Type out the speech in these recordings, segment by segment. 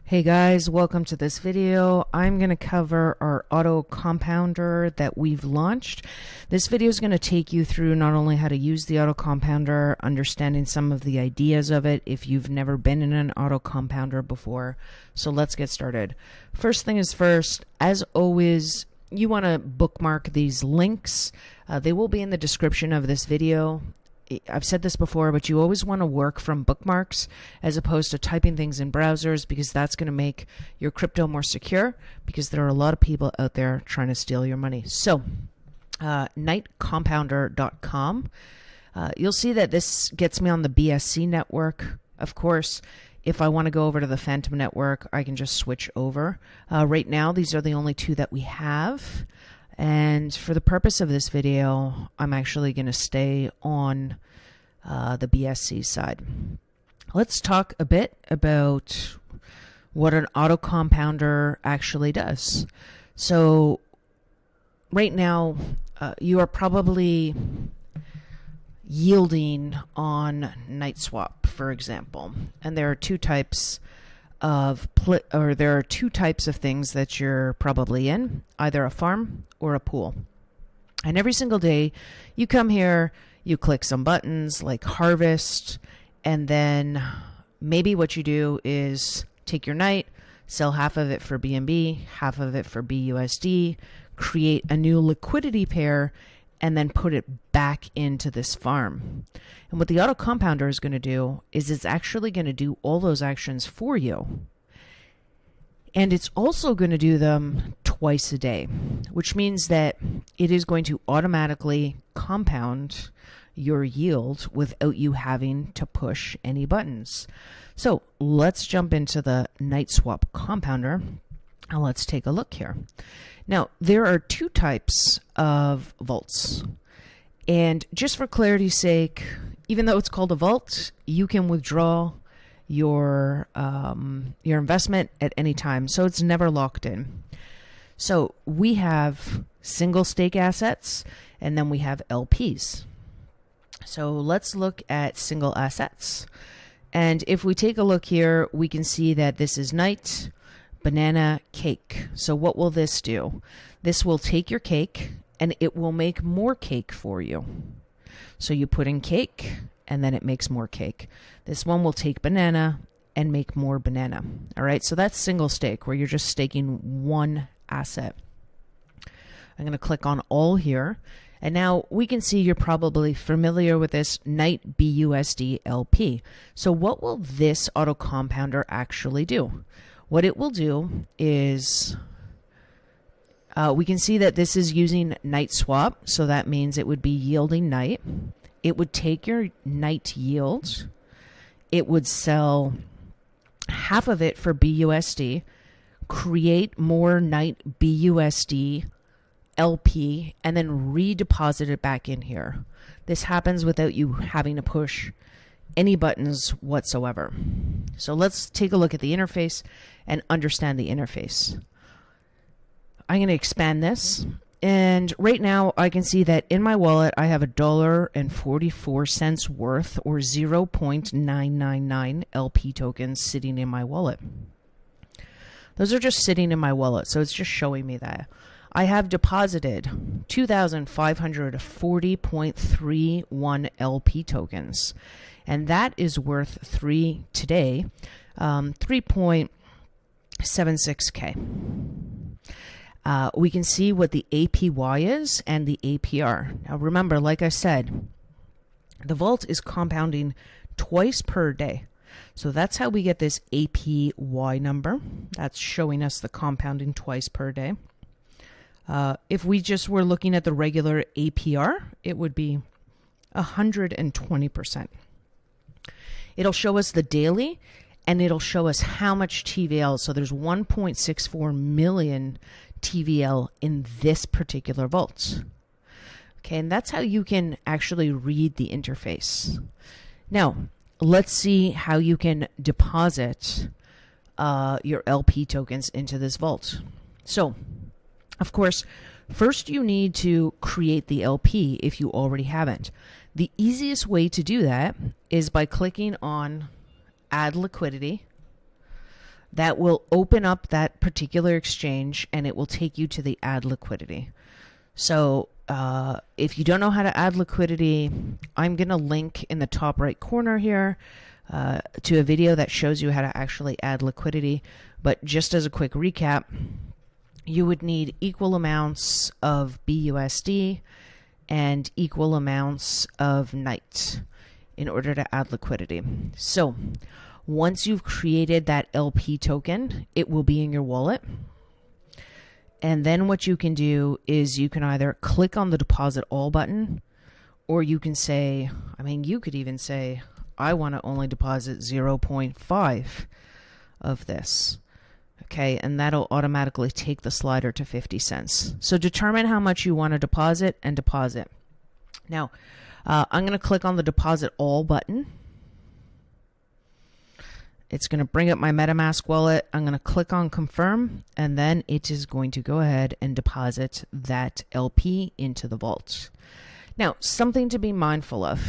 Hey guys, welcome to this video. I'm going to cover our Autocompounder that we've launched. This video is going to take you through not only how to use the Autocompounder, understanding some of the ideas of it if you've never been in an Autocompounder before. So let's get started. First thing is first, as always, you want to bookmark these links. They will be in the description of this video. I've said this before, but you always want to work from bookmarks as opposed to typing things in browsers, because that's going to make your crypto more secure, because there are a lot of people out there trying to steal your money. So, KnightCompounder.com. You'll see that this gets me on the BSC network. Of course, if I want to go over to the Phantom network, I can just switch over. Right now, these are the only two that we have. And for the purpose of this video, I'm actually going to stay on the BSC side. Let's talk a bit about what an autocompounder actually does. So right now, you are probably yielding on Knightswap, for example. And there are two types of things that you're probably in, either a farm or a pool. And every single day you come here, you click some buttons like harvest, and then maybe what you do is take your Knight, sell half of it for BNB, half of it for BUSD, create a new liquidity pair, and then put it back into this farm. And what the Autocompounder is going to do is it's actually going to do all those actions for you. And it's also going to do them twice a day, which means that it is going to automatically compound your yield without you having to push any buttons. So let's jump into the Knightswap compounder and let's take a look here. Now, there are two types of vaults. And just for clarity's sake, even though it's called a vault, you can withdraw your investment at any time. So it's never locked in. So we have single stake assets, and then we have LPs. So let's look at single assets. And if we take a look here, we can see that this is Knight, banana, cake. So what will this do? This will take your cake and it will make more cake for you. So you put in cake and then it makes more cake. This one will take banana and make more banana. All right, so that's single stake, where you're just staking one asset. I'm going to click on all here. And now we can see you're probably familiar with this Knight BUSD LP. So what will this Autocompounder actually do? What it will do is, we can see that this is using Knightswap, so that means it would be yielding Knight. It would take your Knight yield. It would sell half of it for BUSD, create more Knight BUSD LP, and then redeposit it back in here. This happens without you having to push any buttons whatsoever. So let's take a look at the interface and understand the interface. I'm going to expand this, and right now I can see that in my wallet I have $1.44 worth, or 0.999 LP tokens sitting in my wallet. Those are just sitting in my wallet, so it's just showing me that. I have deposited 2,540.31 LP tokens, and that is worth today 3.76K. We can see what the APY is and the APR. Now remember, like I said, the vault is compounding twice per day. So that's how we get this APY number. That's showing us the compounding twice per day. If we just were looking at the regular APR, it would be 120%. It'll show us the daily, and it'll show us how much TVL. So there's 1.64 million TVL in this particular vault. Okay, and that's how you can actually read the interface. Now, let's see how you can deposit your LP tokens into this vault. So, of course, first you need to create the LP if you already haven't. The easiest way to do that is by clicking on Add Liquidity. that will open up that particular exchange and it will take you to the add liquidity. So if you don't know how to add liquidity, I'm going to link in the top right corner here to a video that shows you how to actually add liquidity. But just as a quick recap, you would need equal amounts of BUSD and equal amounts of Knight in order to add liquidity. So once you've created that LP token, it will be in your wallet. And then what you can do is you can either click on the deposit all button, or you can say, I mean, you could even say, I want to only deposit 0.5 of this. Okay, and that'll automatically take the slider to 50 cents. So determine how much you want to deposit and deposit. Now, I'm going to click on the deposit all button. It's going to bring up my MetaMask wallet. I'm going to click on confirm, and then it is going to go ahead and deposit that LP into the vault. Now, something to be mindful of.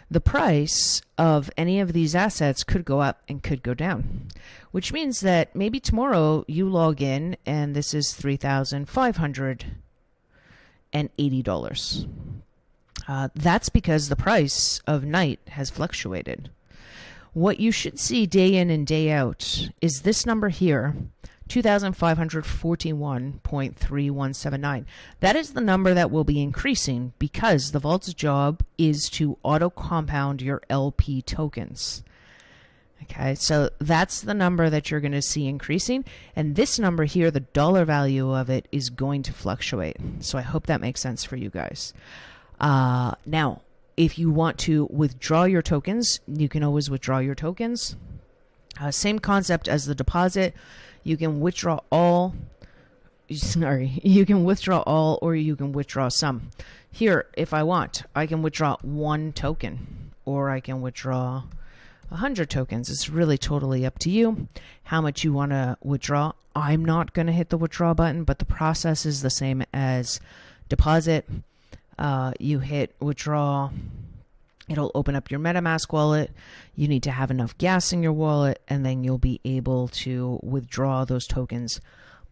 The price of any of these assets could go up and could go down, which means that maybe tomorrow you log in and this is $3,580. That's because the price of Knight has fluctuated. What you should see day in and day out is this number here, 2,541.3179. That is the number that will be increasing because the vault's job is to auto compound your LP tokens. Okay, so that's the number that you're going to see increasing. And this number here, the dollar value of it, is going to fluctuate. So I hope that makes sense for you guys. Now, if you want to withdraw your tokens, you can always withdraw your tokens. Same concept as the deposit. You can withdraw all. You can withdraw all, or you can withdraw some. Here, if I want, I can withdraw 1 token, or I can withdraw 100 tokens. It's really totally up to you how much you want to withdraw. I'm not going to hit the withdraw button, but the process is the same as deposit. You hit withdraw. It'll open up your MetaMask wallet. You need to have enough gas in your wallet, and then you'll be able to withdraw those tokens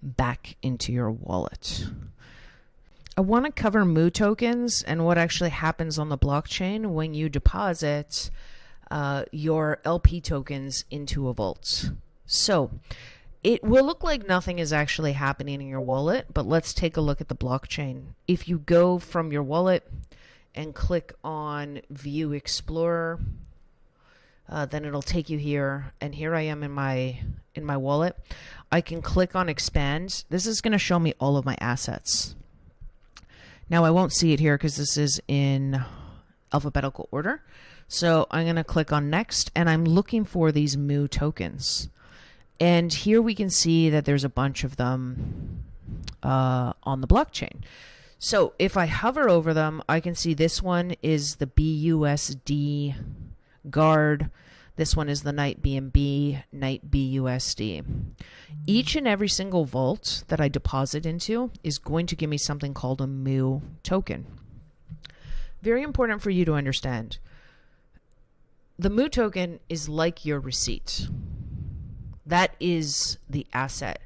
back into your wallet. I want to cover Moo tokens and what actually happens on the blockchain when you deposit your LP tokens into a vault. So it will look like nothing is actually happening in your wallet, but let's take a look at the blockchain. If you go from your wallet and click on View Explorer, then it'll take you here, and here I am in my wallet. I can click on Expand. This is going to show me all of my assets. Now I won't see it here because this is in alphabetical order. So I'm going to click on Next, and I'm looking for these Moo tokens. And here we can see that there's a bunch of them on the blockchain. So if I hover over them, I can see this one is the BUSD guard. This one is the Knight BNB, Knight BUSD. Each and every single vault that I deposit into is going to give me something called a Moo token. Very important for you to understand. The Moo token is like your receipt. That is the asset.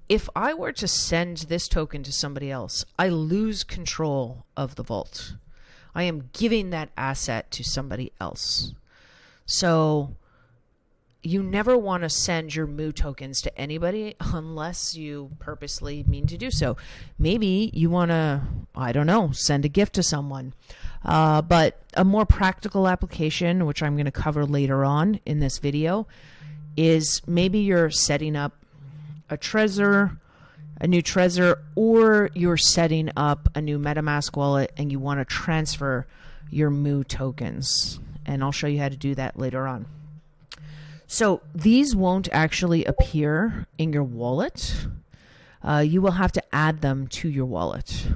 If I were to send this token to somebody else, I lose control of the vault. I am giving that asset to somebody else. So you never want to send your Moo tokens to anybody unless you purposely mean to do so. Maybe you want to, I don't know, send a gift to someone. But a more practical application, which I'm going to cover later on in this video, is maybe you're setting up a new Trezor, or you're setting up a new MetaMask wallet and you want to transfer your Moo tokens. And I'll show you how to do that later on. So these won't actually appear in your wallet. You will have to add them to your wallet.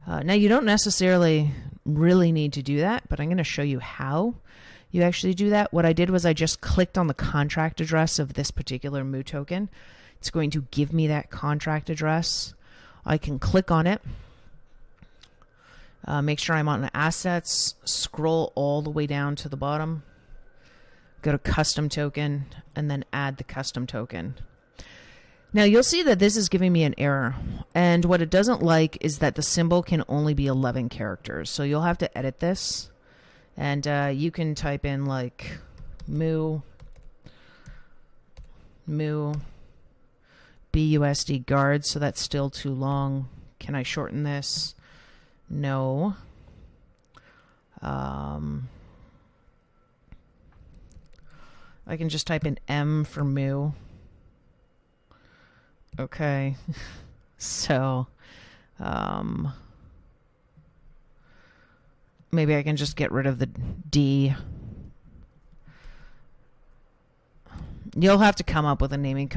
Now you don't necessarily really need to do that, but I'm going to show you how you actually do that. What I did was I just clicked on the contract address of this particular Moo token. It's going to give me that contract address. I can click on it, make sure I'm on the assets, scroll all the way down to the bottom, go to custom token, and then add the custom token. Now you'll see that this is giving me an error, and what it doesn't like is that the symbol can only be 11 characters. So you'll have to edit this, and you can type in like moo BUSD guard, so that's still too long. Can I shorten this? No. I can just type in M for moo. Okay. So, maybe I can just get rid of the D. You'll have to come up with a naming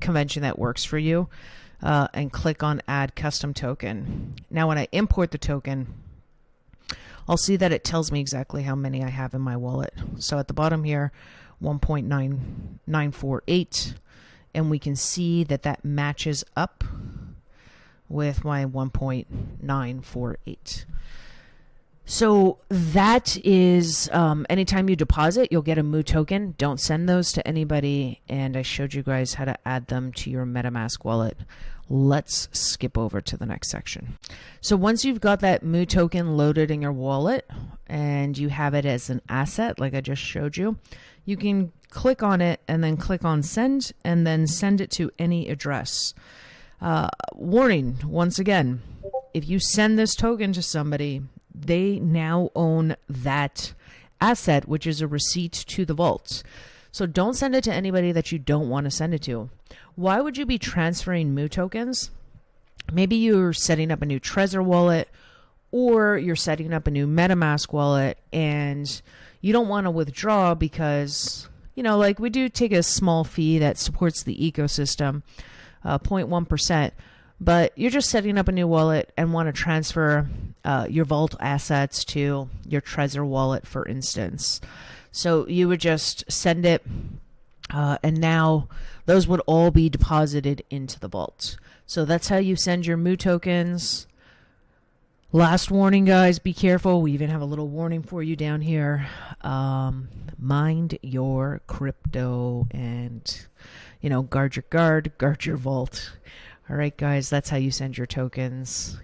convention that works for you, and click on Add Custom Token. Now when I import the token, I'll see that it tells me exactly how many I have in my wallet. So at the bottom here, 1.9948, and we can see that that matches up with my 1.948. So that is, anytime you deposit, you'll get a Moo token. Don't send those to anybody. And I showed you guys how to add them to your MetaMask wallet. Let's skip over to the next section. So once you've got that Moo token loaded in your wallet and you have it as an asset, like I just showed you, you can click on it and then click on send and then send it to any address. Warning, once again, if you send this token to somebody, they now own that asset, which is a receipt to the vault. So don't send it to anybody that you don't want to send it to. Why would you be transferring Moo tokens? Maybe you're setting up a new Trezor wallet, or you're setting up a new MetaMask wallet and you don't want to withdraw because, you know, like we do take a small fee that supports the ecosystem, 0.1%. But you're just setting up a new wallet and want to transfer your vault assets to your Trezor wallet, for instance. So you would just send it, and now those would all be deposited into the vault. So that's how you send your Moo tokens. Last warning, guys, be careful. We even have a little warning for you down here. Mind your crypto and, you know, guard your vault. All right, guys, that's how you send your tokens.